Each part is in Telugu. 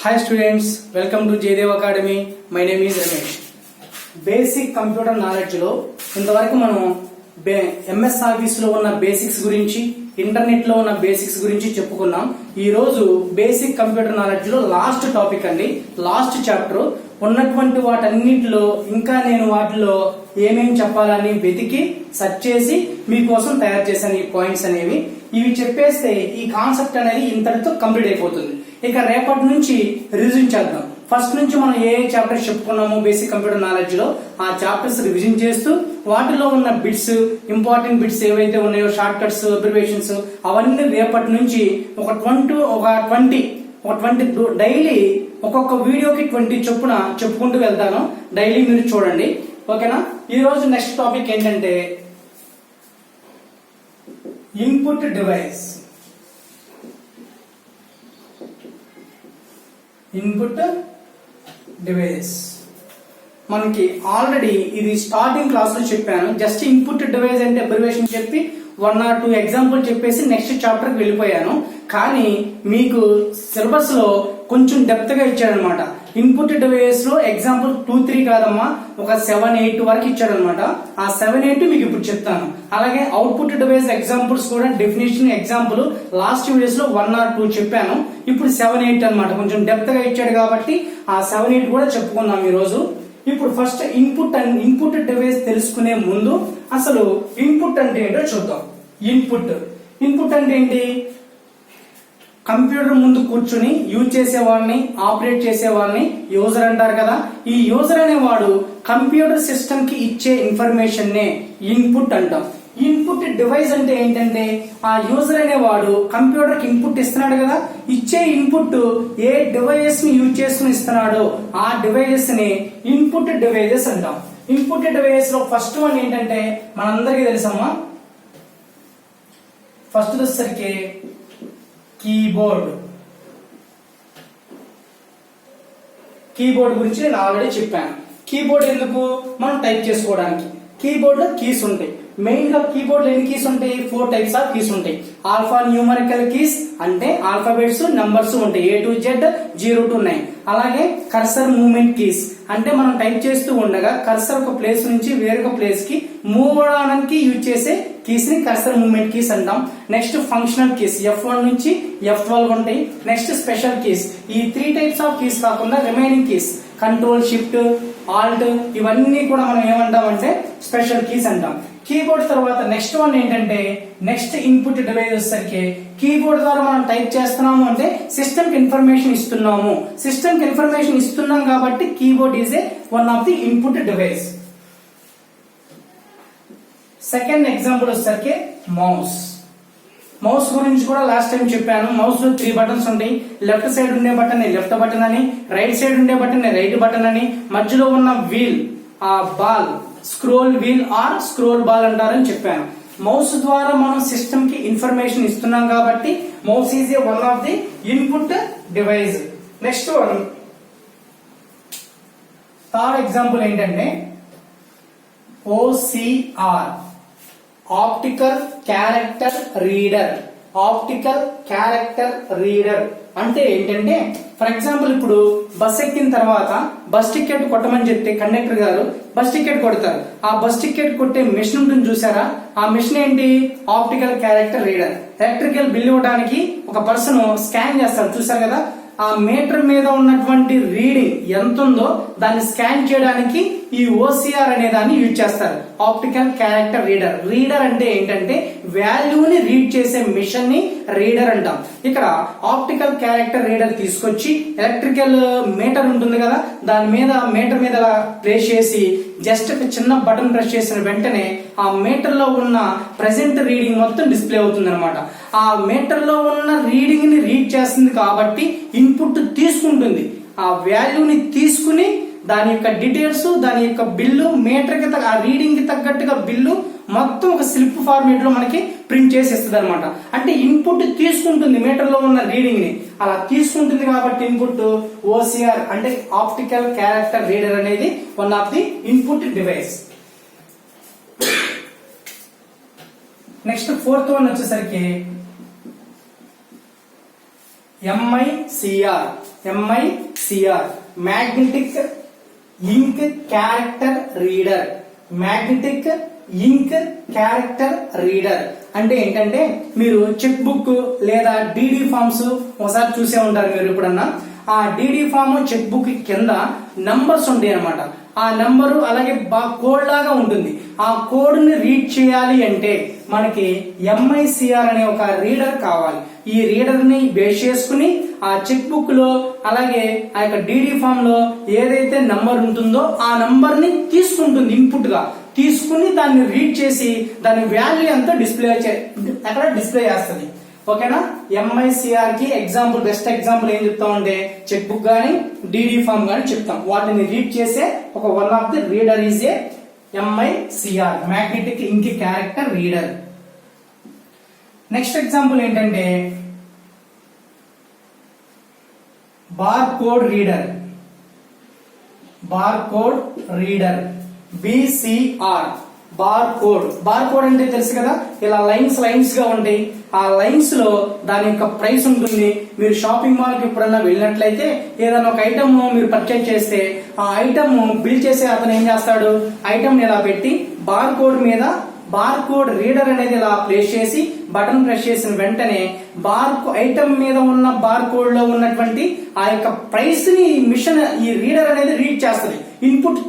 Hi students, welcome to Jaydev Academy. My name is Ramesh. Basic computer knowledge లో ఇంతవరకు మనం ఎంఎస్ ఆఫీస్ లో ఉన్న బేసిక్స్ గురించి, ఇంటర్నెట్ లో ఉన్న బేసిక్స్ గురించి చెప్పుకున్నాం. ఈ రోజు బేసిక్ కంప్యూటర్ నాలెడ్జ్ లో లాస్ట్ టాపిక్ అండి, లాస్ట్ చాప్టర్. ఉన్నటువంటి వాటన్నిటిలో ఇంకా నేను వాటిలో ఏమేమి చెప్పాలని వెతికి సెర్చ్ చేసి మీకోసం తయారు చేశాను ఈ పాయింట్స్ అనేవి. ఇవి చెప్పేస్తే ఈ కాన్సెప్ట్ అనేది ఇంతటితో కంప్లీట్ అయిపోతుంది. ఇక రేపటి నుంచి రివిజన్ చేద్దాం. ఫస్ట్ నుంచి మనం ఏ చాప్టర్స్ చెప్పుకున్నామో బేసిక్ కంప్యూటర్ నాలెడ్జ్ లో ఆ చాప్టర్స్ రివిజన్ చేస్తూ వాటిలో ఉన్న బిట్స్, ఇంపార్టెంట్ బిట్స్ ఏవైతే ఉన్నాయో, షార్ట్ కట్స్, అబ్రివేషన్స్, అవన్నీ రేపటి నుంచి ఒక 20 డైలీ ఒక్కొక్క వీడియోకి 20 చొప్పున చెప్పుకుంటూ వెళ్తాను. డైలీ మీరు చూడండి, ఓకేనా. ఈ రోజు నెక్స్ట్ టాపిక్ ఏంటంటే ఇన్పుట్ డివైస్. ఇన్పుట్ డివైస్ మనకి ఆల్రెడీ ఇది స్టార్టింగ్ క్లాస్ లో చెప్పాను. జస్ట్ ఇన్పుట్ డివైస్ అంటే అబ్రివేషన్ చెప్పి 1 or 2 ఎగ్జాంపుల్ చెప్పేసి నెక్స్ట్ చాప్టర్ కి వెళ్ళిపోయాను. కానీ మీకు సిలబస్ లో కొంచెం డెప్త్ గా ఇచ్చాడనమాట. ఇన్పుట్ డివైస్ లో ఎగ్జాంపుల్ 2, 3 కాదమ్మా, ఒక 7, 8 వరకు ఇచ్చాడనమాట. ఆ 7, 8 మీకు ఇప్పుడు చెప్తాను. అలాగే అవుట్పుట్ డివైస్ ఎగ్జాంపుల్స్ కూడా డెఫినేషన్ ఎగ్జాంపుల్ లాస్ట్ వీడియోస్ లో 1 or 2 చెప్పాను. ఇప్పుడు 7, 8 అనమాట. కొంచెం డెప్త్ గా ఇచ్చాడు కాబట్టి ఆ 7, 8 కూడా చెప్పుకుందాం ఈ రోజు. ఇప్పుడు ఫస్ట్ ఇన్పుట్ డివైస్ తెలుసుకునే ముందు అసలు ఇన్పుట్ అంటే ఏంటో చూద్దాం. ఇన్పుట్ అంటే ఏంటి? కంప్యూటర్ ముందు కూర్చుని యూజ్ చేసేవాడిని, ఆపరేట్ చేసేవాడిని యూజర్ అంటారు కదా. ఈ యూజర్ అనేవాడు కంప్యూటర్ సిస్టమ్ కి ఇచ్చే ఇన్ఫర్మేషన్ నే ఇన్పుట్ అంటాం. ఇన్పుట్ డివైస్ అంటే ఏంటంటే ఆ యూజర్ అనేవాడు కంప్యూటర్ కి ఇన్పుట్ ఇస్తున్నాడు కదా, ఇచ్చే ఇన్పుట్ ఏ డివైజెస్ ని యూజ్ చేసుకుని ఇస్తున్నాడో ఆ డివైజెస్ ని ఇన్పుట్ డివైజెస్ అంటాం. ఇన్పుట్ డివైజెస్ లో ఫస్ట్ వన్ ఏంటంటే మనందరికీ తెలుసమ్మా, ఫస్ట్ వచ్చేసరికి కీబోర్డ్. కీబోర్డ్ గురించి నేను ఆల్రెడీ చెప్పాను. కీబోర్డ్ ఎందుకు? మనం టైప్ చేసుకోవడానికి. కీబోర్డ్ లో కీస్ ఉంటాయి. మెయిన్ గా కీబోర్డ్ లో ఎన్ని కీస్ ఉంటాయి? 4 టైప్స్ ఆఫ్ కీస్ ఉంటాయి. ఆల్ఫా న్యూమరికల్ కీస్ అంటే ఆల్ఫాబెట్స్, నంబర్స్ ఉంటాయి, A to Z, 0 to 9. అలాగే కర్సర్ మూవ్మెంట్ కీస్ అంటే మనం టైప్ చేస్తూ ఉండగా కర్సర్ ఒక ప్లేస్ నుంచి వేరొక ప్లేస్ కి మూవ్ అవడానికి యూజ్ చేసే కీస్ ని కర్సర్ మూవ్మెంట్ కీస్ అంటాం. నెక్స్ట్ ఫంక్షనల్ కీస్ F1 నుంచి F12 ఉంటాయి. Next special keys. ఈ 3 టైప్స్ ఆఫ్ కీస్ కాకుండా remaining keys control, shift, Alt ఇవన్నీ కూడా మనం ఏమంటాం అంటే స్పెషల్ కీస్ అంటాం. కీబోర్డ్ తర్వాత నెక్స్ట్ వన్ ఏంటంటే నెక్స్ట్ ఇన్పుట్ డివైస్ వచ్చేసరికి కీబోర్డ్ ద్వారా మనం టైప్ చేస్తున్నాము అంటే సిస్టమ్ కి ఇన్ఫర్మేషన్ ఇస్తున్నాము. సిస్టమ్ కి ఇన్ఫర్మేషన్ ఇస్తున్నాం కాబట్టి keyboard is a one of the input device. Second example వచ్చేసరికి మౌస్ గురించి కూడా లాస్ట్ టైం చెప్పాను. మౌస్ లో 3 బటన్స్ ఉంటాయి. లెఫ్ట్ సైడ్ ఉండే బటన్ ని లెఫ్ట్ బటన్ అని, రైట్ సైడ్ ఉండే బటన్ ని రైట్ బటన్ అని, మధ్యలో ఉన్న వీల్ ఆ ball scroll wheel or scroll ball అంటారని చెప్పాను. మౌస్ ద్వారా మనం సిస్టమ్ కి ఇన్ఫర్మేషన్ ఇస్తున్నాం కాబట్టి mouse is a one of the input device. Next one third example ఏంటంటే OCR, optical character reader. Optical character reader అంటే ఏంటంటే ఫర్ ఎగ్జాంపుల్ ఇప్పుడు బస్ ఎక్కిన తర్వాత బస్ టికెట్ కొట్టమని చెప్తే కండక్టర్ గారు బస్ టికెట్ కొడతారు. ఆ బస్ టికెట్ కొట్టే మిషన్ ఉంటుంది చూసారా, ఆ మిషన్ ఏంటి? Optical character reader. Electrical bill ఇవ్వడానికి ఒక పర్సన్ స్కాన్ చేస్తారు చూసారు కదా, ఆ మీటర్ మీద ఉన్నటువంటి రీడింగ్ ఎంత ఉందో దాన్ని స్కాన్ చేయడానికి ఈ OCR అనే దాన్ని యూజ్ చేస్తారు. Optical character reader. రీడర్ అంటే ఏంటంటే వాల్యూని రీడ్ చేసే మిషన్ ని రీడర్ అంటాం. ఇక్కడ ఆప్టికల్ క్యారెక్టర్ రీడర్ తీసుకొచ్చి ఎలక్ట్రికల్ మీటర్ ఉంటుంది కదా, దాని మీద మీటర్ మీద ప్లేస్ చేసి జస్ట్ ఒక చిన్న బటన్ ప్రెస్ చేసిన వెంటనే ఆ మీటర్ లో ఉన్న ప్రెసెంట్ రీడింగ్ మొత్తం డిస్ప్లే అవుతుంది అనమాట. ఆ మీటర్ లో ఉన్న రీడింగ్ ని రీడ్ చేస్తుంది కాబట్టి ఇన్పుట్ తీసుకుంటుంది. ఆ వాల్యూని తీసుకుని దాని యొక్క డీటెయిల్స్, దాని యొక్క బిల్లు, మీటర్ కి ఆ రీడింగ్ కి తగ్గట్టుగా బిల్లు మొత్తం ఒక స్లిప్ ఫార్మేట్ లో మనకి ప్రింట్ చేసి ఇస్తుంది అనమాట. అంటే ఇన్పుట్ తీసుకుంటుంది మీటర్ లో ఉన్న రీడింగ్ ని, అలా తీసుకుంటుంది కాబట్టి ఇన్పుట్ OCR అంటే ఆప్టికల్ క్యారెక్టర్ రీడర్ అనేది one of the input device. Next fourth one వచ్చేసరికి MICR magnetic ink character reader. Magnetic ink character reader అంటే ఏంటంటే మీరు చెక్ బుక్ లేదా డిడి ఫార్మ్స్ ఒకసారి చూసే ఉంటారు మీరు ఎప్పుడన్నా. ఆ డిడి ఫామ్ చెక్ బుక్ కింద నంబర్స్ ఉంటాయి అన్నమాట. ఆ నంబరు అలాగే కోడ్ లాగా ఉంటుంది. ఆ కోడ్ ని రీడ్ చేయాలి అంటే మనకి MICR అనే ఒక రీడర్ కావాలి. ఈ రీడర్ ని బేస్ చేసుకుని ఆ చెక్ బుక్ లో అలాగే ఆ యొక్క డిడి ఫామ్ లో ఏదైతే నంబర్ ఉంటుందో ఆ నంబర్ ని తీసుకుంటుంది, ఇన్పుట్ గా తీసుకుని దాన్ని రీడ్ చేసి దాని వాల్యూ ఎంతో అక్కడ డిస్ప్లే చేస్తుంది. ఓకేనా. MICR కి ఎగ్జాంపుల్, బెస్ట్ ఎగ్జాంపుల్ ఏం చెప్తామంటే చెక్ బుక్ గానీ డిడి ఫామ్ గానీ చెప్తాం. వాటిని రీడ్ చేసే ఒక one of the reader is a MICR magnetic ink character reader. Next example ఏంటంటే bar code reader. BCR bar code అంటే తెలుసు కదా, ఇలా లైన్స్ గా ఉంటాయి. ఆ లైన్స్ లో దాని యొక్క ప్రైస్ ఉంటుంది. మీరు షాపింగ్ మాల్ కి ఎప్పుడన్నా వెళ్ళినట్లయితే ఏదైనా ఒక ఐటమ్ మీరు పర్చేజ్ చేస్తే ఆ ఐటమ్ బిల్ చేసే అతను ఏం చేస్తాడు, ఐటమ్ ఇలా పెట్టి బార్ కోడ్ రీడర్ అనేది ఇలా ప్లేస్ చేసి బటన్ ప్రెస్ చేసిన వెంటనే ఐటమ్ మీద ఉన్న బార్ కోడ్ లో ఉన్నటువంటి ఆ యొక్క ప్రైస్ ని మిషన్ ఈ రీడర్ అనేది రీడ్ చేస్తుంది. ఇన్పుట్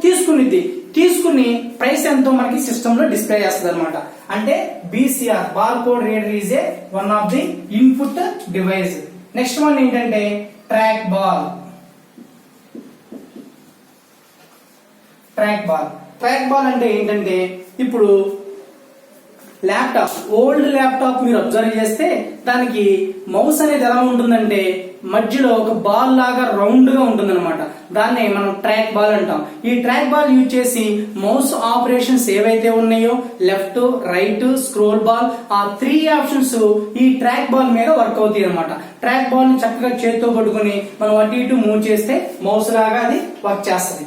తీసుకుని ప్రైస్ ఎంతో మనకి సిస్టమ్ లో డిస్ప్లే చేస్తుంది అనమాట. అంటే BCR bar code reader is A one of the input device. Next one ఏంటంటే ట్రాక్ బాల్ అంటే ఏంటంటే ఇప్పుడు ఓల్డ్ ల్యాప్టాప్ మీరు అబ్జర్వ్ చేస్తే దానికి మౌస్ అనేది ఎలా ఉంటుందంటే మధ్యలో ఒక బాల్ లాగా రౌండ్ గా ఉంటుంది అనమాట. దాన్ని మనం ట్రాక్ బాల్ అంటాం. ఈ ట్రాక్ బాల్ యూజ్ చేసి మౌస్ ఆపరేషన్స్ ఏవైతే ఉన్నాయో లెఫ్ట్, రైట్, స్క్రోల్ బాల్, ఆ 3 ఆప్షన్స్ ఈ ట్రాక్ బాల్ మీద వర్క్ అవుతాయి అనమాట. ట్రాక్ బాల్ ని చక్కగా చేతితో పట్టుకుని మనం అటు ఇటు మూవ్ చేస్తే మౌస్ లాగా అది వర్క్ చేస్తుంది.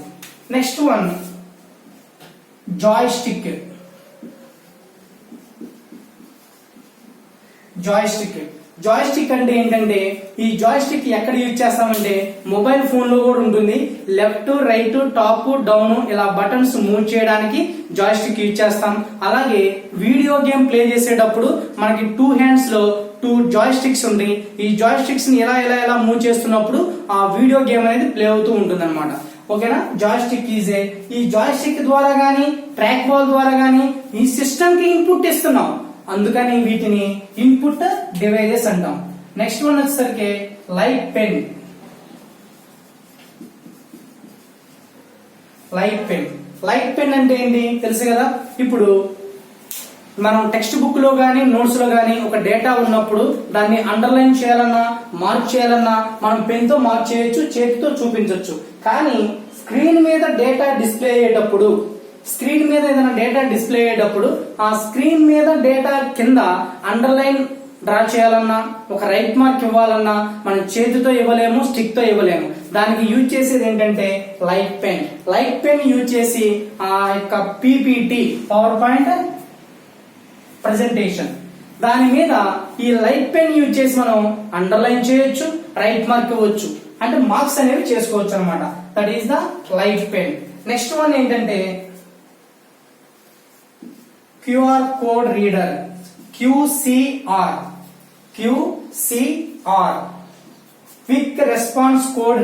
నెక్స్ట్ వన్ జాయ్స్టిక్ అంటే ఏంటంటే ఈ జాయ్స్టిక్ ఎక్కడ యూజ్ చేస్తామంటే మొబైల్ ఫోన్ లో కూడా ఉంటుంది. లెఫ్ట్, రైట్, టాప్, డౌన్ ఇలా బటన్స్ మూవ్ చేయడానికి జాయ్స్టిక్ యూజ్ చేస్తాం. అలాగే వీడియో గేమ్ ప్లే చేసేటప్పుడు మనకి 2 హ్యాండ్స్ లో 2 జాయ్స్టిక్స్ ఉంటాయి. ఈ జాయ్స్టిక్స్ ని ఎలా మూవ్ చేస్తున్నప్పుడు ఆ వీడియో గేమ్ అనేది ప్లే అవుతూ ఉంటుంది అనమాట. ఓకేనా. జాయ్స్టిక్ ఈ జాయ్స్టిక్ ద్వారా గానీ ట్రాక్ బాల్ ద్వారా గానీ ఈ సిస్టమ్ కి ఇన్పుట్ ఇస్తున్నాం, అందుకని వీటిని ఇన్పుట్ డివైజెస్ అంటాం. నెక్స్ట్ వన్ వచ్చేసరికి లైట్ పెన్ అంటే ఏంటి తెలుసు కదా. ఇప్పుడు మనం టెక్స్ట్ బుక్ లో గానీ నోట్స్ లో గానీ ఒక డేటా ఉన్నప్పుడు దాన్ని అండర్లైన్ చేయాలన్నా మార్క్ చేయాలన్నా మనం పెన్ తో మార్క్ చేయొచ్చు, చేతితో చూపించవచ్చు. కానీ స్క్రీన్ మీద ఏదైనా డేటా డిస్ప్లే అయ్యేటప్పుడు ఆ స్క్రీన్ మీద డేటా కింద అండర్లైన్ డ్రా చేయాలన్నా ఒక రైట్ మార్క్ ఇవ్వాలన్నా మనం చేతితో ఇవ్వలేము, స్టిక్ తో ఇవ్వలేము. దానికి యూజ్ చేసేది ఏంటంటే లైట్ పెన్ యూజ్ చేసి ఆ యొక్క PPT పవర్ పాయింట్ ప్రెజెంటేషన్ దాని మీద ఈ లైట్ పెన్ యూజ్ చేసి మనం అండర్లైన్ చేయొచ్చు, రైట్ మార్క్ ఇవ్వచ్చు, అంటే మార్క్స్ అనేవి చేసుకోవచ్చు అనమాట. That is the light pen. Next one ఏంటంటే QR code reader, QCR quick response code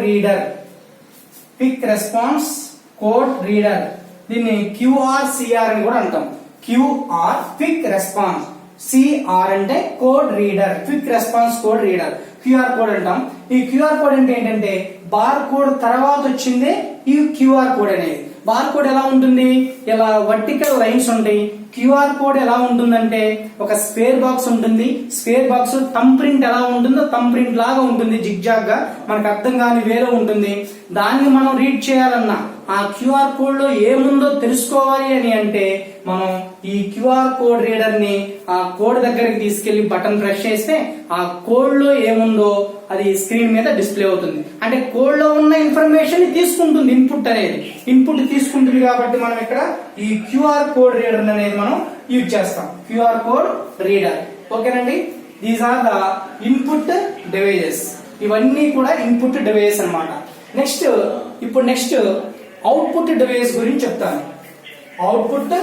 reader. దీన్ని QRCR అని కూడా అంటాం. QR క్విక్ రెస్పాన్స్, CR అంటే code reader, quick response code reader, QR code అంటాం. ఈ QR కోడ్ అంటే ఏంటంటే బార్ కోడ్ తర్వాత వచ్చిందే ఈ QR కోడ్ అనేది. బార్ కోడ్ ఎలా ఉంటుంది, ఇలా వర్టికల్ లైన్స్ ఉంటాయి. QR కోడ్ ఎలా ఉంటుందంటే ఒక స్క్వేర్ బాక్స్ ఉంటుంది. స్క్వేర్ బాక్స్ థంబ్ ప్రింట్ ఎలా ఉంటుందో థంబ్ ప్రింట్ లాగా ఉంటుంది, జిగ్జాగ్ గా, మనకు అర్థం కాని వేరే ఉంటుంది. దాన్ని మనం రీడ్ చేయాలన్నా ఆ QR కోడ్ లో ఏముందో తెలుసుకోవాలి అని అంటే మనం ఈ QR కోడ్ రీడర్ ని ఆ కోడ్ దగ్గరికి తీసుకెళ్లి బటన్ ప్రెస్ చేస్తే ఆ కోడ్ లో ఏముందో అది స్క్రీన్ మీద డిస్ప్లే అవుతుంది. అంటే కోడ్ లో ఉన్న ఇన్ఫర్మేషన్ తీసుకుంటుంది, ఇన్పుట్ తీసుకుంటుంది. కాబట్టి మనం ఇక్కడ ఈ QR కోడ్ రీడర్ అనేది మనం యూజ్ చేస్తాం, QR కోడ్ రీడర్. ఓకేనండి. These are the input devices. ఇవన్నీ కూడా ఇన్పుట్ డివైస్ అన్నమాట. నెక్స్ట్ అవుట్పుట్ డివైస్ గురించి చెప్తాను. Output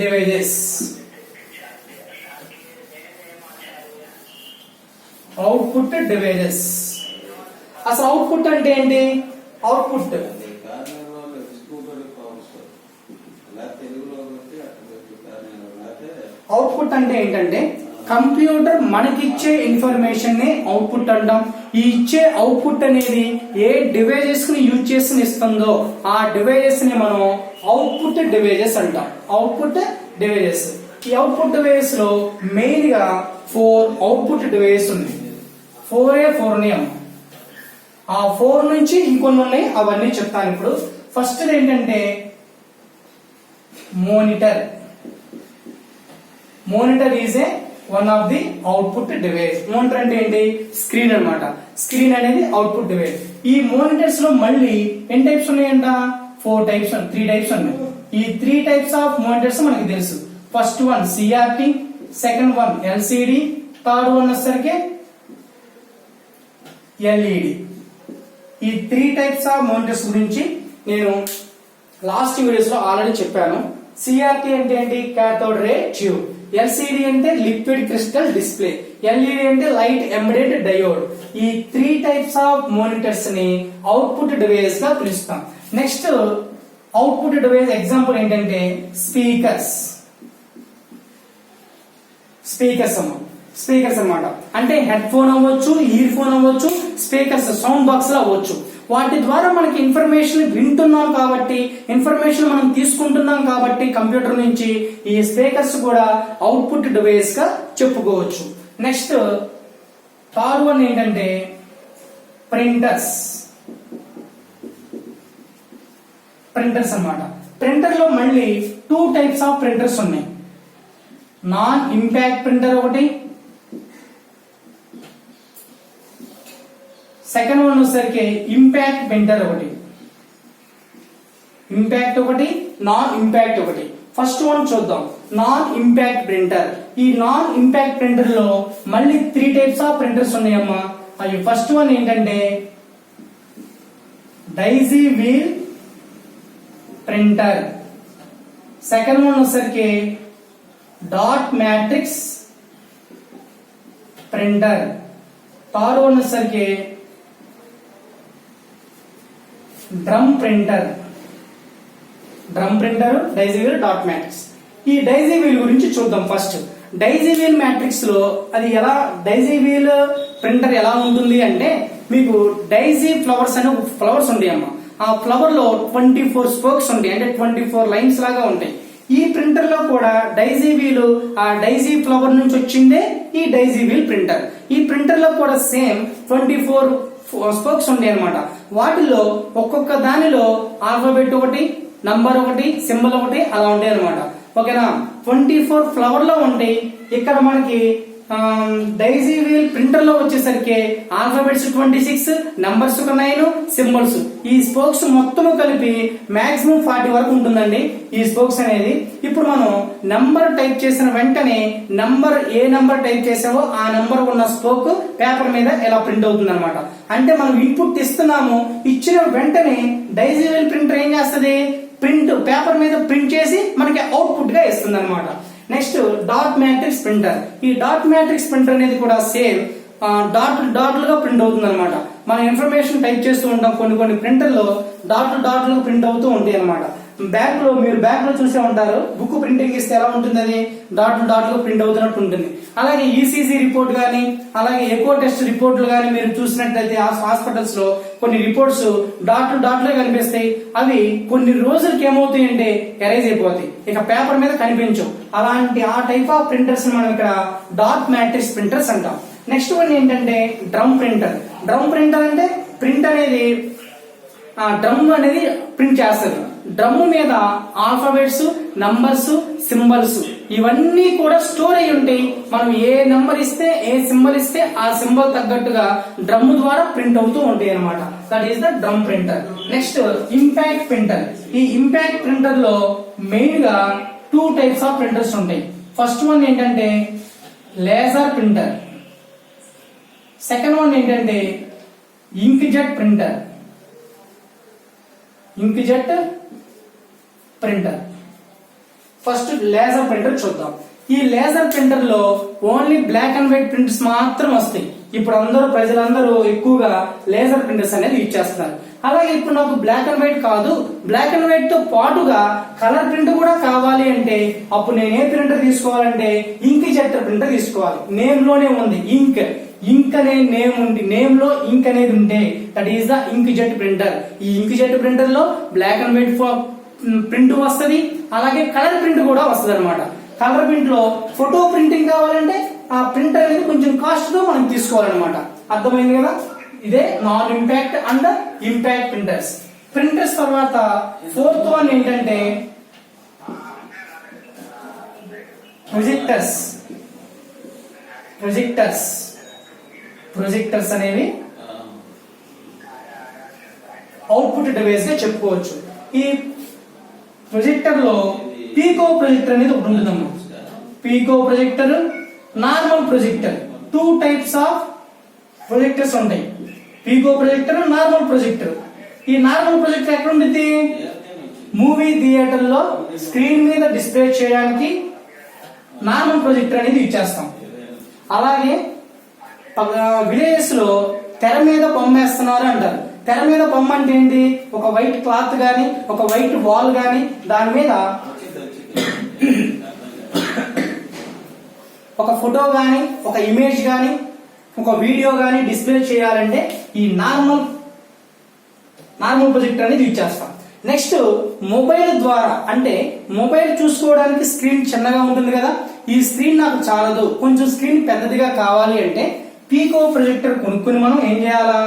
devices. అసలు అవుట్పుట్ అంటే ఏంటి? అవుట్పుట్ అంటే ఏంటంటే కంప్యూటర్ మనకిచ్చే ఇన్ఫర్మేషన్ ని అవుట్పుట్ అంటాం. ఈ ఇచ్చే అవుట్పుట్ అనేది ఏ డివైజెస్ ని యూజ్ చేసి ఇస్తుందో ఆ డివైజెస్ ని మనం అవుట్పుట్ డివైజెస్ అంటాం. Output devices. ఈ అవుట్పుట్ డివైజెస్ లో మెయిన్ గా 4 అవుట్పుట్ డివైజెస్ ఉంది. 4 ఉన్నాయి. ఆ 4 నుంచి ఇంకొన్ని ఉన్నాయి, అవన్నీ చెప్తాను ఇప్పుడు. ఫస్ట్ ఏంటంటే monitor. Monitor is a one of the output device. Monitor అంటే ఏంటి? స్క్రీన్ అన్నమాట. స్క్రీన్ అనేది అవుట్పుట్ డివైస్. ఈ మోనిటర్స్ లో మళ్ళీ ఎన్ని టైప్స్ ఉన్నాయంట? 3 టైప్స్ ఉన్నాయి. ఈ 3 టైప్స్ ఆఫ్ మోనిటర్స్ మనకి తెలుసు. First one CRT, second one LCD, third one వచ్చేసరికి LED. ఈ 3 టైప్స్ ఆఫ్ మోనిటర్స్ గురించి నేను లాస్ట్ వీడియోస్ లో ఆల్రెడీ చెప్పాను. CRT అంటే ఏంటి? Cathode ray tube. LCD అంటే లిక్విడ్ క్రిస్టల్ డిస్ప్లే. LED అంటే లైట్ ఎంబెడెడ్ డయోడ్. ఈ 3 టైప్స్ ఆఫ్ మోనిటర్స్ ని అవుట్పుట్ డివైస్ గా పిలుస్తాం. నెక్స్ట్ అవుట్పుట్ డివైస్ ఎగ్జాంపుల్ ఏంటంటే స్పీకర్స్ అన్నమాట. అంటే హెడ్ ఫోన్ అవ్వచ్చు, ఇయర్ ఫోన్ అవ్వచ్చు, స్పీకర్స్ సౌండ్ బాక్స్ అవ్వచ్చు. వాటి ద్వారా మనకి ఇన్ఫర్మేషన్ వింటున్నాం కాబట్టి, ఇన్ఫర్మేషన్ మనం తీసుకుంటున్నాం కాబట్టి కంప్యూటర్ నుంచి ఈ స్పీకర్స్ కూడా అవుట్పుట్ డివైస్ గా చెప్పుకోవచ్చు. నెక్స్ట్ థర్డ్ వన్ ఏంటంటే ప్రింటర్స్ అన్నమాట. ప్రింటర్ లో మళ్ళీ 2 టైప్స్ ఆఫ్ ప్రింటర్స్ ఉన్నాయి. నాన్ ఇంపాక్ట్ ప్రింటర్ ఒకటి, సెకండ్ వన్ వచ్చేసరికి ఇంపాక్ట్ ప్రింటర్ ఒకటి. నాన్ ఇంపాక్ట్ ఒకటి. ఫస్ట్ వన్ చూద్దాం. Non impact printer. ఈ నాన్ ఇంపాక్ట్ ప్రింటర్ లో మళ్ళీ 3 టైప్స్ ఆఫ్ ప్రింటర్స్ ఉన్నాయమ్మా. అవి ఫస్ట్ వన్ ఏంటంటే daisy wheel printer. Second one వచ్చేసరికి dot matrix printer. Third one వచ్చేసరికి drum printer, daisy wheel, dot matrix. ఈ డైజీ వీల్ గురించి చూద్దాం. ఫస్ట్ డైజీ వీల్ మ్యాట్రిక్స్ లో అది ఎలా, డైజీ వీల్ ప్రింటర్ ఎలా ఉంటుంది అంటే మీకు డైజీ ఫ్లవర్స్ అనే ఫ్లవర్స్ ఉంటాయి అమ్మా. ఆ ఫ్లవర్ లో 24 స్పోక్స్ ఉంటాయి, అంటే 24 లైన్స్ లాగా ఉంటాయి. ఈ ప్రింటర్ లో కూడా డైజీ వీల్ ఆ డైజీ ఫ్లవర్ నుంచి వచ్చిందే ఈ డైజీ వీల్ ప్రింటర్. ఈ ప్రింటర్ లో కూడా సేమ్ 24 స్పోక్స్ ఉంటాయి అన్నమాట. వాటిలో ఒక్కొక్క దానిలో ఆల్ఫాబెట్ ఒకటి, నంబర్ ఒకటి, సింబల్ ఒకటి అలా ఉంటాయి అన్నమాట. ఓకేనా? 24 ఫ్లవర్ లో ఉంటాయి. ఇక్కడ మనకి డైజీ వీల్ ప్రింటర్ లో వచ్చేసరికి ఆల్ఫాబెట్స్ 26, నంబర్స్ 9, సింబల్స్. ఈ స్పోక్స్ మొత్తం కలిపి మాక్సిమం 40 వరకు ఉంటుందండి ఈ స్పోక్స్ అనేది. ఇప్పుడు మనం నంబర్ టైప్ చేసిన వెంటనే ఏ నంబర్ టైప్ చేసావో ఆ నంబర్ ఉన్న స్పోక్ పేపర్ మీద ఇలా ప్రింట్ అవుతుంది అనమాట. అంటే మనం ఇన్పుట్ ఇస్తున్నాము, ఇచ్చిన వెంటనే డైజీ వీల్ ప్రింటర్ ఏం చేస్తుంది? పేపర్ మీద ప్రింట్ చేసి మనకి అవుట్పుట్ గా ఇస్తుంది అనమాట. Next dot matrix printer. ఈ డాట్ మ్యాట్రిక్స్ ప్రింటర్ అనేది కూడా సేమ్ డాట్లుగా ప్రింట్ అవుతుంది అనమాట. మనం ఇన్ఫర్మేషన్ టైప్ చేస్తూ ఉంటాం, కొన్ని ప్రింటర్లో డాట్లుగా ప్రింట్ అవుతూ ఉంటాయి అనమాట. మీరు బ్యాక్ లో చూసే ఉంటారు, బుక్ ప్రింటింగ్ ఇస్తే ఎలా ఉంటుంది? అది డాట్లు ప్రింట్ అవుతున్నట్టు ఉంటుంది. అలాగే ఈసీజీ రిపోర్ట్ గానీ, అలాగే ఎకో టెస్ట్ రిపోర్ట్లు గానీ మీరు చూసినట్లయితే హాస్పిటల్స్ లో కొన్ని రిపోర్ట్స్ డాట్లుగా కనిపిస్తాయి. అవి కొన్ని రోజులకి ఏమవుతాయంటే ఎరేజ్ అయిపోతాయి, ఇక పేపర్ మీద కనిపించవు. అలాంటి ఆ టైప్ ఆఫ్ ప్రింటర్స్ మనం ఇక్కడ డాట్ మ్యాట్రిక్స్ ప్రింటర్స్ అంటాం. నెక్స్ట్ వన్ ఏంటంటే డ్రమ్ ప్రింటర్. డ్రమ్ ప్రింటర్ అంటే ప్రింట్ అనేది డ్రమ్ అనేది ప్రింట్ చేస్తుంది. డ్రమ్ మీద ఆల్ఫాబెట్స్, నంబర్స్, సింబల్స్ ఇవన్నీ కూడా స్టోర్ అయి ఉంటాయి. మనం ఏ నంబర్ ఇస్తే, ఏ సింబల్ ఇస్తే ఆ సింబల్ తగ్గట్టుగా డ్రమ్ ద్వారా ప్రింట్ అవుతూ ఉంటాయి అనమాట. That is the drum printer. Next impact printer. ఈ ఇంపాక్ట్ ప్రింటర్ లో మెయిన్ గా 2 టైప్స్ ఆఫ్ ప్రింటర్స్ ఉంటాయి. ఫస్ట్ వన్ ఏంటంటే లేజర్ ప్రింటర్. సెకండ్ వన్ ఏంటంటే inkjet printer, inkjet printer. First laser printer చూద్దాం. ఈ లేజర్ ప్రింటర్ లో only black and white prints మాత్రం వస్తాయి. ఇప్పుడు ప్రజలందరూ ఎక్కువగా లేజర్ ప్రింటర్స్ అనేది యూజ్ చేస్తున్నారు. అలాగే ఇప్పుడు నాకు బ్లాక్ అండ్ వైట్ కాదు, బ్లాక్ అండ్ వైట్ తో పాటుగా కలర్ ప్రింట్ కూడా కావాలి అంటే అప్పుడు నేను ఏ ప్రింటర్ తీసుకోవాలంటే ఇంక్ జెట్ ప్రింటర్ తీసుకోవాలి. నేమ్ లోనే ఉంది ఇంక్, ఇంక్ అనే నేమ్ ఉంది, నేమ్ లో ఇంక్ అనేది ఉంటే that is the inkjet printer. ఈ ఇంక్ జెట్ ప్రింటర్ లో బ్లాక్ అండ్ వైట్ ప్రింట్ వస్తుంది, అలాగే కలర్ ప్రింట్ కూడా వస్తుంది అనమాట. కలర్ ప్రింట్ లో ఫోటో ప్రింటింగ్ కావాలంటే ఆ ప్రింటర్ అనేది కొంచెం కాస్ట్ తో మనం తీసుకోవాలన్నమాట. అర్థమైంది కదా. ఇదే non impact and impact printers. Printers తర్వాత ఫోర్త్ వన్ ఏంటంటే ప్రొజెక్టర్స్. ప్రొజెక్టర్స్ అనేవి అవుట్పుట్ డివైస్ గా చెప్పుకోవచ్చు. ఈ ప్రొజెక్టర్ లో పీకో ప్రొజెక్టర్ అనేది ఒకటి ఉంటుందమ్మా. Pico projector, normal projector, 2 types of projectors ఉంటాయి. Pico projector, normal projector. ఈ నార్మల్ ప్రొజెక్టర్ ఎక్కడ ఉంటుంది? మూవీ థియేటర్ లో స్క్రీన్ మీద డిస్ప్లే చేయడానికి నార్మల్ ప్రొజెక్టర్ అనేది యూజ్ చేస్తాం. అలాగే విలేజెస్ లో తెర మీద బొమ్మ వేస్తున్నారు అంటారు. తెర మీద బొమ్మ అంటే ఏంటి? ఒక వైట్ క్లాత్ గాని, ఒక వైట్ వాల్ గాని, దాని మీద ఒక ఫోటో గాని, ఒక ఇమేజ్ గాని, ఒక వీడియో గాని డిస్ప్లే చేయాలంటే ఈ నార్మల్ ప్రొజెక్టర్ అనేది యూజ్ చేస్తాం. నెక్స్ట్ మొబైల్ ద్వారా, అంటే మొబైల్ చూసుకోవడానికి స్క్రీన్ చిన్నగా ఉంటుంది కదా, ఈ స్క్రీన్ నాకు చాలదు, కొంచెం స్క్రీన్ పెద్దదిగా కావాలి అంటే పీకో ప్రొజెక్టర్ కొనుక్కుని మనం ఏం చేయాలా?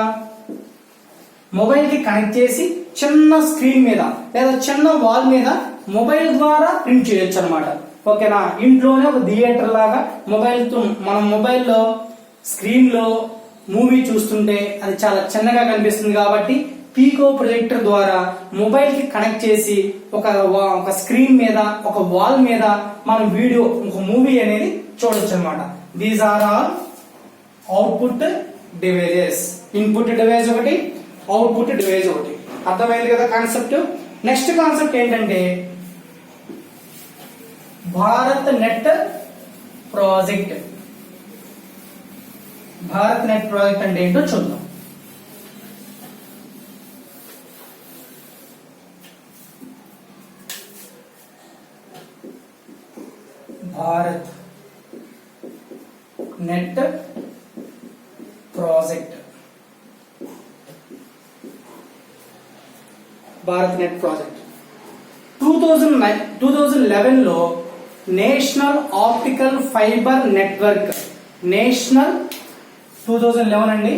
మొబైల్ కి కనెక్ట్ చేసి చిన్న స్క్రీన్ మీద లేదా చిన్న వాల్ మీద మొబైల్ ద్వారా ప్రింట్ చేయొచ్చు అనమాట. ఓకేనా. ఇంట్లోనే ఒక థియేటర్ లాగా మనం మొబైల్లో స్క్రీన్ లో మూవీ చూస్తుంటే అది చాలా చిన్నగా కనిపిస్తుంది కాబట్టి పీకో ప్రొజెక్టర్ ద్వారా మొబైల్ కి కనెక్ట్ చేసి ఒక స్క్రీన్ మీద, ఒక వాల్ మీద మనం వీడియో, ఒక మూవీ అనేది చూడొచ్చు అనమాట. These are all output devices. Input device ఒకటి, అవుట్పుట్ డివైస్ ఒకటి. అర్థమైంది కదా కాన్సెప్ట్. నెక్స్ట్ కాన్సెప్ట్ ఏంటంటే Bharat net project. Bharat net project అంటే ఏంటో చూద్దాం. Bharat net project. Bharat net project 2011 లో national optical fibre network. National 2011 అండి.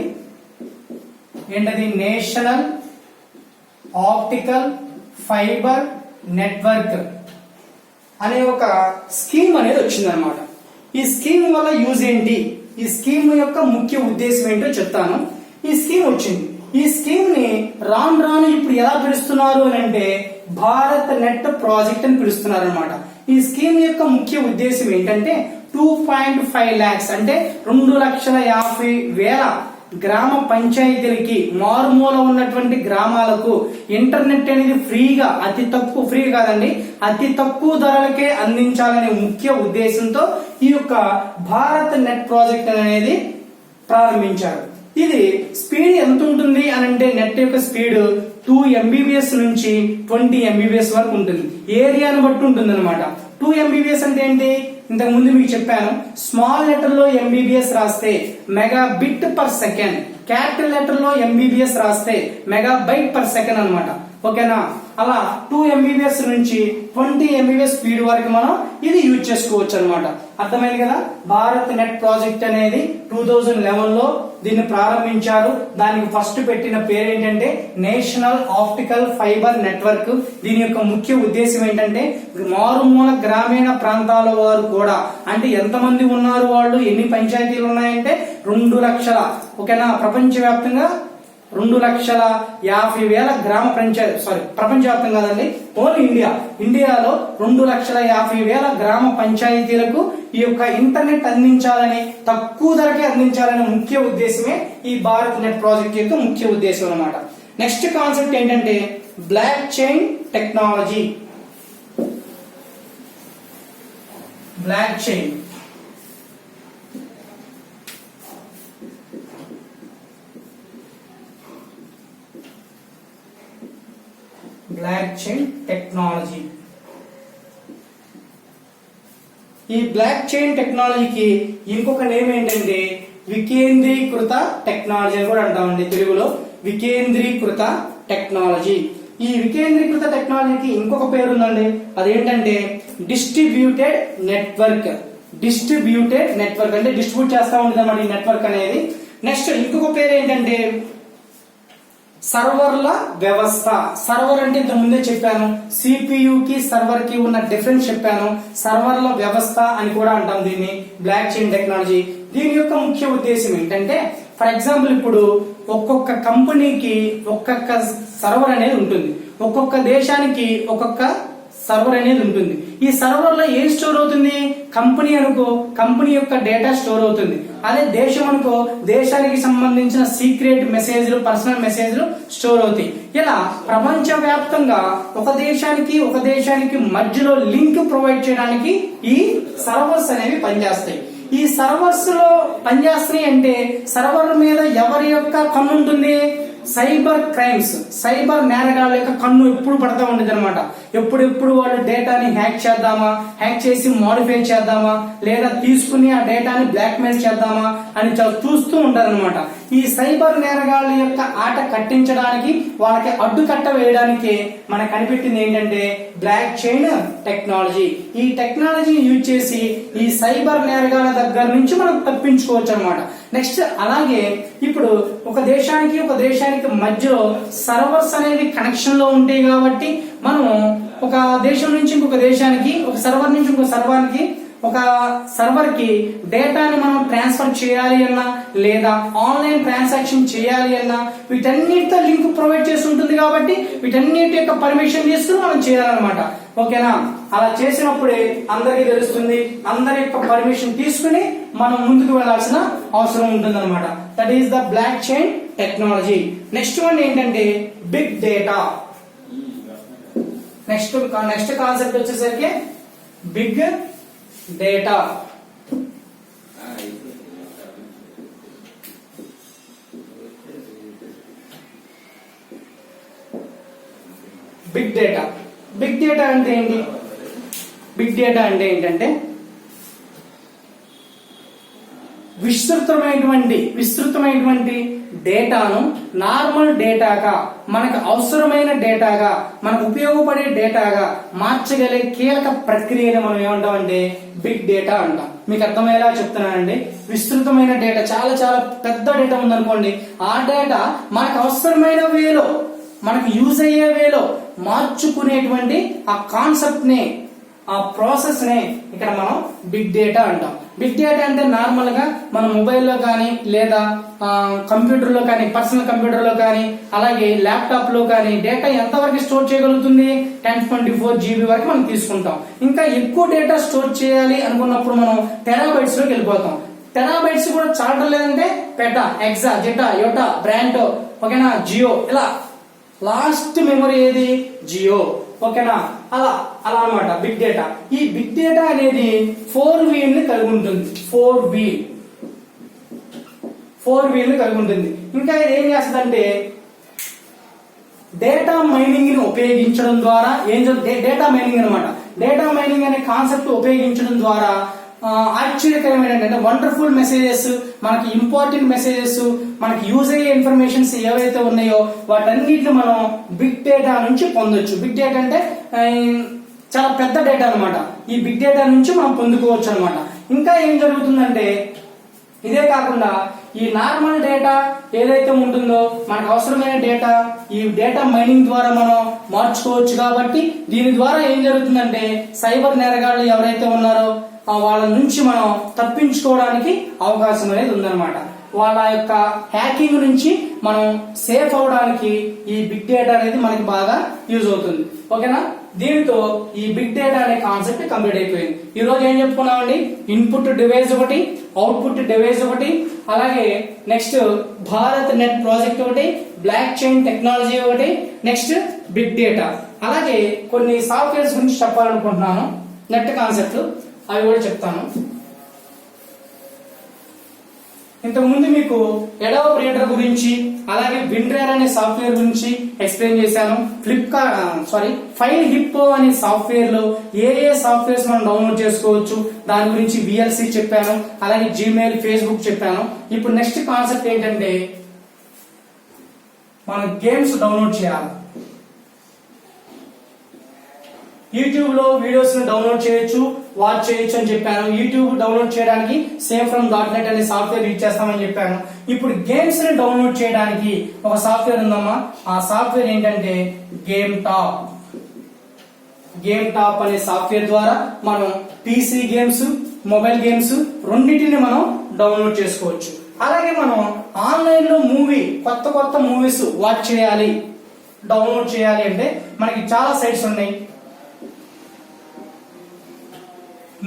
ఏంటది? నేషనల్ ఆప్టికల్ ఫైబర్ నెట్వర్క్ అనే ఒక స్కీమ్ అనేది వచ్చిందనమాట. ఈ స్కీమ్ వల్ల యూజ్ ఏంటి, ఈ స్కీమ్ యొక్క ముఖ్య ఉద్దేశం ఏంటో చెప్తాను. ఈ స్కీమ్ వచ్చింది. ఈ స్కీమ్ ని రాను ఇప్పుడు ఎలా పిలుస్తున్నారు అని అంటే భారత్ నెట్ ప్రాజెక్ట్ అని పిలుస్తున్నారు అనమాట. ఈ స్కీమ్ యొక్క ముఖ్య ఉద్దేశం ఏంటంటే 2.5 lakhs అంటే 2,50,000 గ్రామ పంచాయతీలకి, మారుమూల ఉన్నటువంటి గ్రామాలకు ఇంటర్నెట్ అనేది ఫ్రీగా, ఫ్రీ కాదండి, అతి తక్కువ ధరలకే అందించాలనే ముఖ్య ఉద్దేశంతో ఈ యొక్క భారత్ నెట్ ప్రాజెక్ట్ అనేది ప్రారంభించారు. ఇది స్పీడ్ ఎంత ఉంటుంది అని అంటే నెట్ యొక్క స్పీడ్ 2 MBPS నుంచి 20 MBPS వరకు ఉంటుంది. ఏరియాను బట్టి ఉంటుంది అనమాట. 2 MBPS అంటే ఏంటి? ఇంతకు ముందు మీకు చెప్పాను. స్మాల్ లెటర్ లో MBPS రాస్తే megabit per second, capital letter లో MBPS రాస్తే మెగాబైట్ పర్ సెకండ్ అనమాట. ఓకేనా. అలా 2 MBPS నుంచి 20 MBPS స్పీడ్ వరకు మనం ఇది యూజ్ చేసుకోవచ్చు అనమాట. అర్థమైంది కదా. భారత్ నెట్ ప్రాజెక్ట్ అనేది 2011 లో దీన్ని ప్రారంభించారు. దానికి ఫస్ట్ పెట్టిన పేరు ఏంటంటే నేషనల్ ఆప్టికల్ ఫైబర్ నెట్వర్క్. దీని యొక్క ముఖ్య ఉద్దేశం ఏంటంటే మారుమూల గ్రామీణ ప్రాంతాల వారు కూడా, అంటే ఎంతమంది ఉన్నారు వాళ్ళు, ఎన్ని పంచాయతీలు ఉన్నాయంటే 2 లక్షల. ఓకేనా. ప్రపంచవ్యాప్తంగా 2,50,000 గ్రామ పంచాయతీ ప్రపంచవ్యాప్తం కాదండి, ఓన్లీ ఇండియాలో 2,50,000 గ్రామ పంచాయతీలకు ఈ యొక్క ఇంటర్నెట్ అందించాలని, తక్కువ ధరకే అందించాలనే ముఖ్య ఉద్దేశమే ఈ భారత్ నెట్ ప్రాజెక్ట్ యొక్క ముఖ్య ఉద్దేశం అన్నమాట. నెక్స్ట్ కాన్సెప్ట్ ఏంటంటే block chain technology. Block chain technology. ఈ బ్లాక్ చైన్ టెక్నాలజీకి ఇంకొక నేమ్ ఏంటంటే వికేంద్రీకృత టెక్నాలజీ అని కూడా అంటామండి తెలుగులో. వికేంద్రీకృత టెక్నాలజీ. ఈ వికేంద్రీకృత టెక్నాలజీకి ఇంకొక పేరు ఉందండి, అదేంటంటే డిస్ట్రిబ్యూటెడ్ నెట్వర్క్. డిస్ట్రిబ్యూటెడ్ నెట్వర్క్ అంటే డిస్ట్రిబ్యూట్ చేస్తా ఉంటుంది అన్నమాట ఈ నెట్వర్క్ అనేది. నెక్స్ట్ ఇంకొక పేరు ఏంటంటే సర్వర్ల వ్యవస్థ. సర్వర్ అంటే ఇంత ముందే చెప్పాను, CPU కి సర్వర్ కి ఉన్న డిఫరెన్స్ చెప్పాను. సర్వర్ల వ్యవస్థ అని కూడా అంటాం దీన్ని, బ్లాక్ చైన్ టెక్నాలజీ. దీని యొక్క ముఖ్య ఉద్దేశం ఏంటంటే ఫర్ ఎగ్జాంపుల్ ఇప్పుడు ఒక్కొక్క కంపెనీకి ఒక్కొక్క సర్వర్ అనేది ఉంటుంది, ఒక్కొక్క దేశానికి ఒక్కొక్క సర్వర్ అనేది ఉంటుంది. ఈ సర్వర్ లో ఏం స్టోర్ అవుతుంది? కంపెనీ అనుకో కంపెనీ యొక్క డేటా స్టోర్ అవుతుంది. అదే దేశం అనుకో దేశానికి సంబంధించిన సీక్రెట్ మెసేజ్లు, పర్సనల్ మెసేజ్లు స్టోర్ అవుతాయి. ఇలా ప్రపంచ వ్యాప్తంగా ఒక దేశానికి మధ్యలో లింక్ ప్రొవైడ్ చేయడానికి ఈ సర్వర్స్ అనేవి పనిచేస్తాయి. ఈ సర్వర్స్ లో పనిచేస్తున్నాయి అంటే సర్వర్ మీద ఎవరి యొక్క కన్ను ఉంటుంది? సైబర్ క్రైమ్స్, సైబర్ నేరగాళ్ళ యొక్క కన్ను ఎప్పుడు పడతా ఉండేది అనమాట. ఎప్పుడెప్పుడు వాళ్ళు డేటాని హ్యాక్ చేద్దామా, హ్యాక్ చేసి మోడిఫై చేద్దామా, లేదా తీసుకుని ఆ డేటాని బ్లాక్ మెయిల్ చేద్దామా అని చూస్తూ ఉంటారనమాట. ఈ సైబర్ నేరగాళ్ళ యొక్క ఆట కట్టించడానికి, వాళ్ళకి అడ్డుకట్ట వేయడానికి మనకు కనిపెట్టింది ఏంటంటే బ్లాక్ చైన్ టెక్నాలజీ. ఈ టెక్నాలజీని యూజ్ చేసి ఈ సైబర్ నేరగాళ్ళ దగ్గర నుంచి మనం తప్పించుకోవచ్చు అనమాట. నెక్స్ట్ అలాగే ఇప్పుడు ఒక దేశానికి మధ్యలో సర్వర్స్ అనేవి కనెక్షన్ లో ఉంటాయి కాబట్టి మనం ఒక దేశం నుంచి ఇంకొక దేశానికి, ఒక సర్వర్ నుంచి ఇంకొక సర్వర్కి, ఒక సర్వర్ కి డేటాని మనం ట్రాన్స్ఫర్ చేయాలి అన్నా లేదా ఆన్లైన్ ట్రాన్సాక్షన్ చేయాలి అన్నా వీటన్నిటితో లింక్ ప్రొవైడ్ చేసి ఉంటుంది కాబట్టి వీటన్నిటి యొక్క పర్మిషన్ తీసుకుని మనం చేయాలన్నమాట. ఓకేనా? అలా చేసినప్పుడే అందరికీ తెలుస్తుంది, అందరి యొక్క పర్మిషన్ తీసుకుని మనం ముందుకు వెళ్లాల్సిన అవసరం ఉంటుంది అనమాట. That is the block chain technology. Next one ఏంటంటే బిగ్ డేటా. నెక్స్ట్ కాన్సెప్ట్ వచ్చేసరికి బిగ్ డేటా. బిగ్ డేటా అంటే ఏంటి? బిగ్ డేటా అంటే ఏంటంటే విస్తృతమైనటువంటి డేటాను నార్మల్ డేటాగా, మనకు అవసరమైన డేటాగా, మనకు ఉపయోగపడే డేటాగా మార్చగలిగే కీలక ప్రక్రియను మనం ఏమంటామంటే బిగ్ డేటా అంటాం. మీకు అర్థమయ్యేలా చెప్తున్నానండి. విస్తృతమైన డేటా, చాలా చాలా పెద్ద డేటా ఉందనుకోండి, ఆ డేటా మనకు అవసరమైన వేలో, మనకు యూజ్ అయ్యే వేలో మార్చుకునేటువంటి ఆ కాన్సెప్ట్ ని, ఆ ప్రాసెస్ నే ఇక్కడ మనం బిగ్ డేటా అంటాం. బిగ్ డేటా అంటే నార్మల్ గా మన మొబైల్లో కానీ లేదా కంప్యూటర్ లో కానీ, పర్సనల్ కంప్యూటర్ లో కానీ, అలాగే ల్యాప్టాప్ లో కానీ డేటా ఎంతవరకు స్టోర్ చేయగలుగుతుంది? 1024 GB వరకు మనం తీసుకుంటాం. ఇంకా ఎక్కువ డేటా స్టోర్ చేయాలి అనుకున్నప్పుడు మనం టెరాబైట్స్ లోకి వెళ్ళిపోతాం. టెరాబైట్స్ కూడా చాలడం లేదంటే పెటా, ఎగ్జా, జెటా, యోటా, బ్రాంటో, ఓకేనా, జియో, ఇలా లాస్ట్ మెమరీ ఏది? జియో. ఓకేనా? అలా అన్నమాట బిగ్ డేటా. ఈ బిగ్ డేటా అనేది 4 వీల్ కలిగి ఉంటుంది. 4 వీల్ కలిగి ఉంటుంది. ఇంకా ఇది ఏం చేస్తుందంటే డేటా మైనింగ్ ని ఉపయోగించడం ద్వారా డేటా మైనింగ్ అనమాట. డేటా మైనింగ్ అనే కాన్సెప్ట్ ఉపయోగించడం ద్వారా ఆశ్చర్యకరమైన ఏంటంటే వండర్ఫుల్ మెసేజెస్, మనకి ఇంపార్టెంట్ మెసేజెస్, మనకి యూజ్ అయ్యే ఇన్ఫర్మేషన్స్ ఏవైతే ఉన్నాయో వాటన్నిటిని మనం బిగ్ డేటా నుంచి పొందొచ్చు. బిగ్ డేటా అంటే చాలా పెద్ద డేటా అనమాట. ఈ బిగ్ డేటా నుంచి మనం పొందుకోవచ్చు అనమాట. ఇంకా ఏం జరుగుతుందంటే ఇదే కాకుండా ఈ నార్మల్ డేటా ఏదైతే ఉంటుందో మనకు అవసరమైన డేటా ఈ డేటా మైనింగ్ ద్వారా మనం మార్చుకోవచ్చు. కాబట్టి దీని ద్వారా ఏం జరుగుతుందంటే సైబర్ నేరగాళ్లు ఎవరైతే ఉన్నారో వాళ్ళ నుంచి మనం తప్పించుకోవడానికి అవకాశం అనేది ఉందన్నమాట. వాళ్ళ యొక్క హ్యాకింగ్ నుంచి మనం సేఫ్ అవడానికి ఈ బిగ్ డేటా అనేది మనకి బాగా యూజ్ అవుతుంది. ఓకేనా, దీనితో ఈ బిగ్ డేటా అనే కాన్సెప్ట్ కంప్లీట్ అయిపోయింది. ఈ రోజు ఏం చెప్పుకున్నామండి, ఇన్పుట్ డివైస్ ఒకటి, అవుట్పుట్ డివైస్ ఒకటి, అలాగే నెక్స్ట్ భారత్ నెట్ ప్రాజెక్ట్ ఒకటి, బ్లాక్ చైన్ టెక్నాలజీ ఒకటి, నెక్స్ట్ బిగ్ డేటా, అలాగే కొన్ని సాఫ్ట్వేర్స్ గురించి చెప్పాలనుకుంటున్నాను, నెట్ కాన్సెప్ట్ అవి కూడా చెప్తాను. ఇంతకు ముందు మీకు అడోబ్ రీడర్ గురించి అలాగే విండ్రేర్ అనే సాఫ్ట్వేర్ గురించి ఎక్స్ప్లెయిన్ చేశాను. ఫైల్ హిప్పో అనే సాఫ్ట్వేర్ లో ఏ సాఫ్ట్వేర్స్ మనం డౌన్లోడ్ చేసుకోవచ్చు దాని గురించి VLC చెప్పాను, అలాగే జీమెయిల్, ఫేస్బుక్ చెప్పాను. ఇప్పుడు నెక్స్ట్ కాన్సెప్ట్ ఏంటంటే మనం గేమ్స్ డౌన్లోడ్ చేయాలి. యూట్యూబ్ లో వీడియోస్ ని డౌన్లోడ్ చేయొచ్చు, వాచ్ చేయొచ్చు అని చెప్పాను. యూట్యూబ్ డౌన్లోడ్ చేయడానికి SafeFrom.net అనే సాఫ్ట్వేర్ యూజ్ చేస్తామని చెప్పాను. ఇప్పుడు గేమ్స్ ని డౌన్లోడ్ చేయడానికి ఒక సాఫ్ట్వేర్ ఉందమ్మా. ఆ సాఫ్ట్వేర్ ఏంటంటే గేమ్ టాప్ అనే సాఫ్ట్వేర్ ద్వారా మనం PC గేమ్స్, మొబైల్ గేమ్స్ రెండింటిని మనం డౌన్లోడ్ చేసుకోవచ్చు. అలాగే మనం ఆన్లైన్ లో కొత్త మూవీస్ వాచ్ చేయాలి, డౌన్లోడ్ చేయాలి అంటే మనకి చాలా సైట్స్ ఉన్నాయి.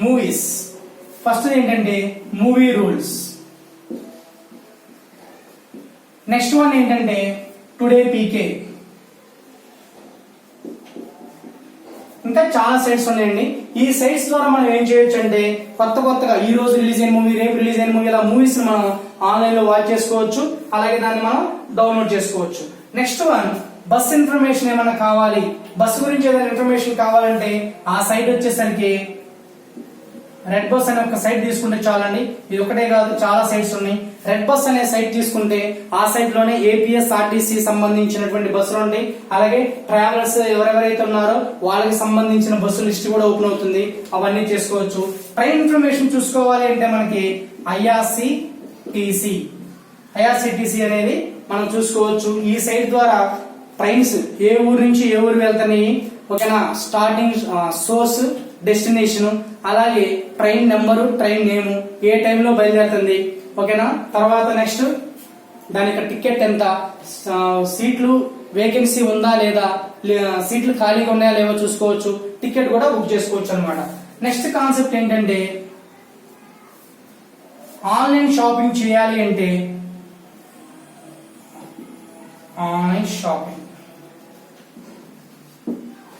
మూవీస్ ఫస్ట్ ఏంటంటే మూవీ రూల్స్, నెక్స్ట్ వన్ ఏంటంటే టుడే PK, ఇంకా చాలా సైట్స్ ఉన్నాయండి. ఈ సైట్స్ ద్వారా మనం ఏం చేయొచ్చు అంటే కొత్తగా ఈ రోజు రిలీజ్ అయిన మూవీ, రేపు రిలీజ్ అయిన మూవీ, ఇలా మూవీస్ మనం ఆన్లైన్ లో వాచ్ చేసుకోవచ్చు, అలాగే దాన్ని మనం డౌన్లోడ్ చేసుకోవచ్చు. నెక్స్ట్ వన్ బస్ ఇన్ఫర్మేషన్ ఏమైనా కావాలి, బస్ గురించి ఏదైనా ఇన్ఫర్మేషన్ కావాలంటే ఆ సైట్ వచ్చేసరికి రెడ్ బస్ అనే ఒక సైట్ తీసుకుంటే చాలండి. ఇది ఒకటే కాదు, చాలా సైట్స్ ఉన్నాయి. రెడ్ బస్ అనే సైట్ తీసుకుంటే ఆ సైట్ లోనే APSRTC సంబంధించినటువంటి బస్సులు ఉంటాయి, అలాగే ట్రావెలర్స్ ఎవరెవరైతే ఉన్నారో వాళ్ళకి సంబంధించిన బస్సు లిస్ట్ కూడా ఓపెన్ అవుతుంది, అవన్నీ చేసుకోవచ్చు. ట్రైన్ ఇన్ఫర్మేషన్ చూసుకోవాలి అంటే మనకి IRCTC అనేది మనం చూసుకోవచ్చు. ఈ సైట్ ద్వారా ట్రైన్స్ ఏ ఊరు నుంచి ఏ ఊరు వెళ్తాయి, ఓకేనా, స్టార్టింగ్ సోర్స్, డెస్టినేషన్, అలాగే ట్రైన్ నెంబరు, ట్రైన్ నేము, ఏ టైంలో బయలుదేరుతుంది, ఓకేనా. తర్వాత నెక్స్ట్ దాని యొక్క టికెట్ ఎంత, సీట్లు వేకెన్సీ ఉందా లేదా, సీట్లు ఖాళీగా ఉన్నాయా లేవో చూసుకోవచ్చు, టికెట్ కూడా బుక్ చేసుకోవచ్చు అనమాట. నెక్స్ట్ కాన్సెప్ట్ ఏంటంటే ఆన్లైన్ షాపింగ్ చేయాలి అంటే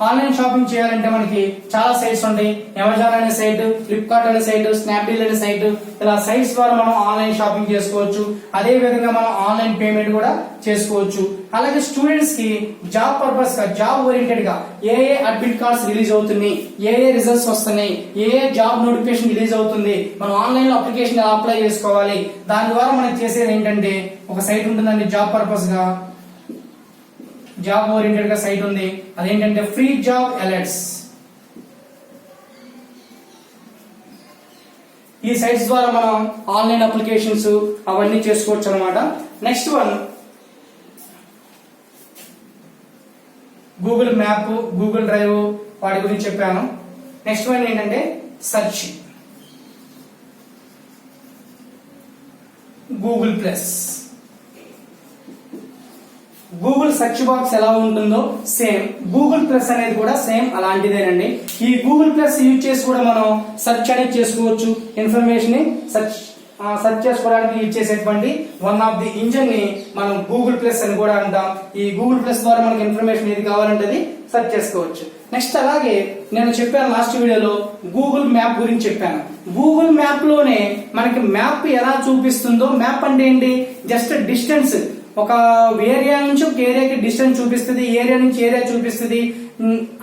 ఆన్లైన్ షాపింగ్ చేయాలంటే మనకి చాలా సైట్స్ ఉంటాయి. అమెజాన్ అనే సైట్, ఫ్లిప్కార్ట్ అనే సైట్, స్నాప్డీల్ అనే సైట్, ఇలా సైట్స్ ద్వారా మనం ఆన్లైన్ షాపింగ్ చేసుకోవచ్చు. అదే విధంగా మనం ఆన్లైన్ పేమెంట్ కూడా చేసుకోవచ్చు. అలాగే స్టూడెంట్స్ కి జాబ్ పర్పస్ గా, జాబ్ ఓరియంటెడ్ గా ఏ అడ్మిట్ కార్డ్స్ రిలీజ్ అవుతున్నాయి, ఏ రిజల్ట్స్ వస్తున్నాయి, ఏ జాబ్ నోటిఫికేషన్ రిలీజ్ అవుతుంది, మనం ఆన్లైన్ లో అప్లికేషన్ అప్లై చేసుకోవాలి, దాని ద్వారా మనం చేసేది ఏంటంటే ఒక సైట్ ఉంటుందండి జాబ్ పర్పస్ గా, జాబ్ ఓరియంటెడ్ గా సైట్ ఉంది. అదేంటంటే ఫ్రీ జాబ్ అలర్ట్స్. ఈ సైట్స్ ద్వారా మనం ఆన్లైన్ అప్లికేషన్స్ అవన్నీ చేసుకోవచ్చు అనమాట. Next one Google map, Google drive, వాటి గురించి చెప్పాను. నెక్స్ట్ వన్ ఏంటంటే search, Google plus. Google search box ఎలా ఉంటుందో సేమ్ గూగుల్ ప్లస్ అనేది కూడా సేమ్ అలాంటిదేనండి. ఈ గూగుల్ ప్లస్ యూజ్ చేసి కూడా మనం సెర్చ్ అనేది చేసుకోవచ్చు. ఇన్ఫర్మేషన్ ని సెర్చ్ చేసుకోవడానికి యూజ్ చేసేటువంటి వన్ ఆఫ్ ది ఇంజన్ ని మనం గూగుల్ ప్లస్ అని కూడా అంటాం. ఈ గూగుల్ ప్లస్ ద్వారా మనకి ఇన్ఫర్మేషన్ ఏది కావాలంటే అది సెర్చ్ చేసుకోవచ్చు. నెక్స్ట్ అలాగే నేను చెప్పాను లాస్ట్ వీడియోలో గూగుల్ మ్యాప్ గురించి చెప్పాను. గూగుల్ మ్యాప్ లోనే మనకి మ్యాప్ ఎలా చూపిస్తుందో, మ్యాప్ అంటే ఏంటి, జస్ట్ డిస్టెన్స్, ఒక ఏరియా నుంచి ఒక ఏరియాకి డిస్టెన్స్ చూపిస్తుంది, ఏరియా నుంచి ఏరియా చూపిస్తుంది.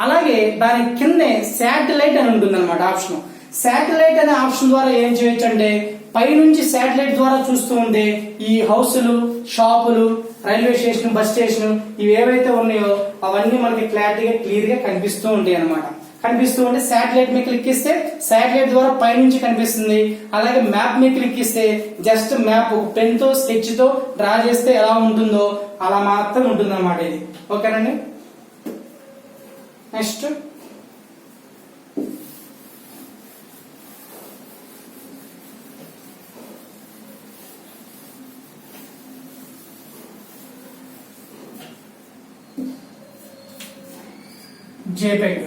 అలాగే దాని కిందే శాటిలైట్ అని ఉంటుంది అనమాట ఆప్షన్. శాటిలైట్ అనే ఆప్షన్ ద్వారా ఏం చేయొచ్చు అంటే పైనుంచి శాటిలైట్ ద్వారా చూస్తూ ఉంటే ఈ హౌసులు, షాపులు, రైల్వే స్టేషన్, బస్ స్టేషన్ ఇవి ఏవైతే ఉన్నాయో అవన్నీ మనకి క్లారిటీగా, క్లియర్ గా కనిపిస్తూ ఉంటాయి అనమాట. కనిపిస్తూ ఉంటే శాటిలైట్ మీద క్లిక్ ఇస్తే శాటిలైట్ ద్వారా పైనుంచి కనిపిస్తుంది. అలాగే మ్యాప్ మీద క్లిక్ ఇస్తే జస్ట్ మ్యాప్ పెన్ తో, స్కెచ్ తో డ్రా చేస్తే ఎలా ఉంటుందో అలా మాత్రం ఉంటుంది అనమాట ఇది. ఓకేనండి. Next JPEG.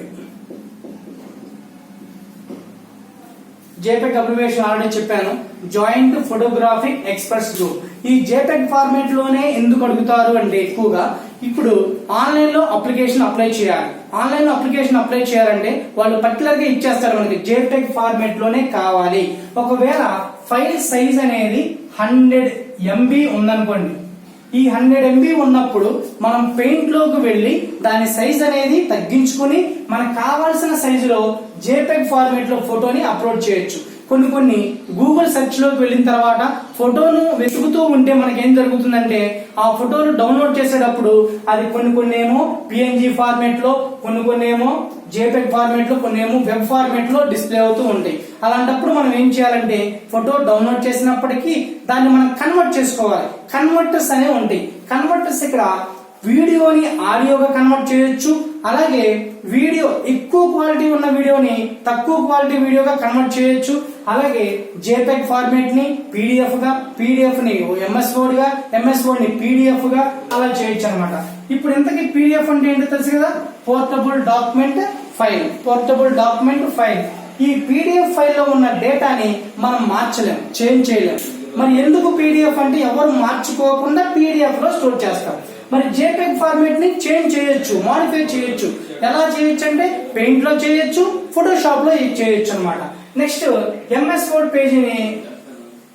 JPEG abbreviation already చెప్పాను, జాయింట్ ఫోటోగ్రాఫిక్ ఎక్స్పర్ట్స్ గ్రూప్. ఈ జేపెగ్ ఫార్మేట్ లోనే ఎందుకు అడుగుతారు అంటే ఎక్కువగా ఇప్పుడు ఆన్లైన్ లో అప్లికేషన్ అప్లై చేయాలి. ఆన్లైన్ లో అప్లికేషన్ అప్లై చేయాలంటే వాళ్ళు పర్టికులర్ గా ఇచ్చేస్తారు మనకి జేపెగ్ ఫార్మేట్ లోనే కావాలి. ఒకవేళ ఫైల్ సైజ్ అనేది 100 MB ఉందనుకోండి, ఈ 100 MB ఉన్నప్పుడు మనం పెయింట్ లోకి వెళ్లి దాని సైజ్ అనేది తగ్గించుకుని మనకు కావాల్సిన సైజులో జేపెగ్ ఫార్మేట్ లో ఫోటోని అప్లోడ్ చేయొచ్చు. కొన్ని గూగుల్ సెర్చ్ లోకి వెళ్ళిన తర్వాత ఫోటోను వెతుకుతూ ఉంటే మనకి ఏం జరుగుతుందంటే ఆ ఫోటోలు డౌన్లోడ్ చేసేటప్పుడు అది కొన్ని ఏమో PNG ఫార్మేట్ లో, కొన్ని ఏమో జేపెగ్ ఫార్మేట్ లో, కొన్ని ఏమో వెబ్ ఫార్మేట్ లో డిస్ప్లే అవుతూ ఉంటాయి. అలాంటప్పుడు మనం ఏం చేయాలంటే ఫోటో డౌన్లోడ్ చేసినప్పటికీ దాన్ని మనం కన్వర్ట్ చేసుకోవాలి. కన్వర్టర్స్ అనేవి ఉంటాయి. కన్వర్టర్స్ ఇక్కడ వీడియోని ఆడియోగా కన్వర్ట్ చేయొచ్చు, అలాగే వీడియో ఎక్కువ క్వాలిటీ ఉన్న వీడియోని తక్కువ క్వాలిటీ వీడియోగా కన్వర్ట్ చేయొచ్చు, అలాగే జేపెగ్ ఫార్మేట్ ని PDF గా, PDF ని MS Word గా, MS Word ని PDF గా అలా చేయొచ్చు అనమాట. ఇప్పుడు ఇంతకీ PDF అంటే ఏంటో తెలుసు కదా, portable document file. Portable document file. ఈ PDF ఫైల్ లో ఉన్న డేటాని మనం మార్చలేం, చేంజ్ చేయలేం. మరి ఎందుకు PDF అంటే ఎవరు మార్చుకోకుండా PDF లో స్టోర్ చేస్తారు. మరి జేపెగ్ ఫార్మేట్ ని చేంజ్ చేయొచ్చు, మాడిఫై చేయొచ్చు. ఎలా చేయొచ్చు అంటే పెయింట్ లో చేయొచ్చు, ఫోటోషాప్ లో చేయొచ్చు అనమాట. నెక్స్ట్ MS Word పేజీని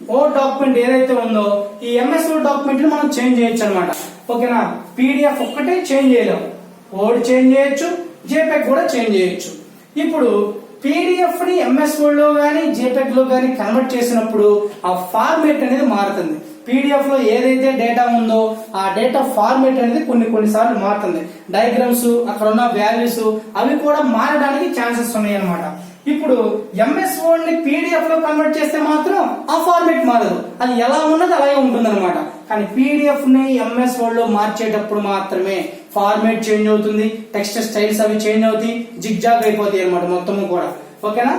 వర్డ్ డాక్యుమెంట్ ఏదైతే ఉందో ఈ MS Word డాక్యుమెంట్ ని మనం చేంజ్ చేయొచ్చు అనమాట. ఓకేనా, PDF ఒక్కటే చేంజ్ చేయలేం, వర్డ్ చేంజ్ చేయొచ్చు, జేపెగ్ కూడా చేంజ్ చేయొచ్చు. ఇప్పుడు PDF ని MS Word లో గానీ జేపెగ్ లో గానీ కన్వర్ట్ చేసినప్పుడు ఆ ఫార్మేట్ అనేది మారుతుంది. PDF లో ఏదైతే డేటా ఉందో ఆ డేటా ఫార్మేట్ అనేది కొన్నిసార్లు మారుతుంది. డయాగ్రామ్స్, అక్కడ ఉన్న వాల్యూస్ అవి కూడా మారడానికి ఛాన్సెస్ ఉన్నాయి అన్నమాట. ఇప్పుడు MS Word ని PDF లో కన్వర్ట్ చేస్తే మాత్రం ఆ ఫార్మేట్ మారదు, అది ఎలా ఉన్నది అలాగే ఉంటుంది అనమాట. కానీ PDF ని MS Word లో మార్చేటప్పుడు మాత్రమే ఫార్మేట్ చేంజ్ అవుతుంది, టెక్స్ట్ స్టైల్స్ అవి చేంజ్ అవుతాయి, జిగ్జాగ్ అయిపోతాయి అనమాట మొత్తము కూడా. ఓకేనా,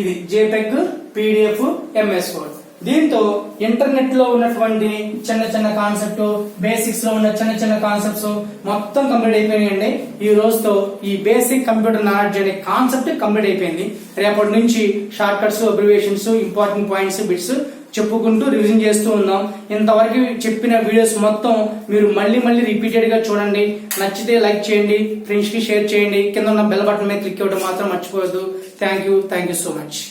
ఇది జేపెగ్, PDF, MS Word. దీంతో ఇంటర్నెట్ లో ఉన్నటువంటి చిన్న కాన్సెప్ట్, బేసిక్స్ లో ఉన్న చిన్న కాన్సెప్ట్స్ మొత్తం కంప్లీట్ అయిపోయినాయండి. ఈ రోజుతో ఈ బేసిక్ కంప్యూటర్ నాలెడ్జ్ అనే కాన్సెప్ట్ కంప్లీట్ అయిపోయింది. రేపటి నుంచి short cuts, abbreviations, important points, bits చెప్పుకుంటూ రివిజన్ చేస్తూ ఉన్నాం. ఇంతవరకు చెప్పిన వీడియోస్ మొత్తం మీరు మళ్ళీ రిపీటెడ్ గా చూడండి. నచ్చితే లైక్ చేయండి, ఫ్రెండ్స్ కి షేర్ చేయండి, కింద ఉన్న బెల్ బటన్ మీద క్లిక్ ఇవ్వడం మాత్రం మర్చిపోవద్దు. Thank you so much.